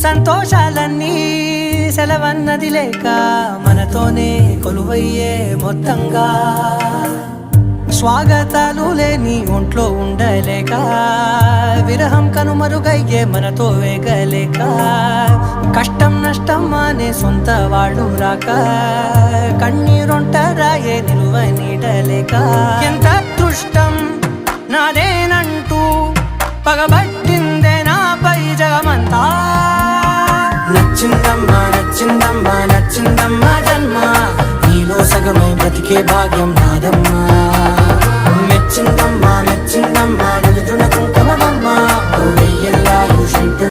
సంతోషాలన్నీ సెలవన్నది లేక మనతోనే కొలువయ్యే మొత్తంగా స్వాగతాలు లేని ఒంట్లో ఉండలేక విరహం కనుమరుగయ్యే మనతో వేగలేక కష్టం నష్టం అనే సొంత వాళ్ళు రాక కన్నీరొంటరాయే నిలువ నీడలేక ఎంత అదృష్టం నాదేనంటూ పగబట్టిందే నాపై జగమంతా నచ్చిందమ్మా నచ్చిందమ్మా నచ్చిందమ్మా జన్మ నీలో సగమై బ్రతికే భాగ్యం నాదమ్మా మెచ్చిందమ్మా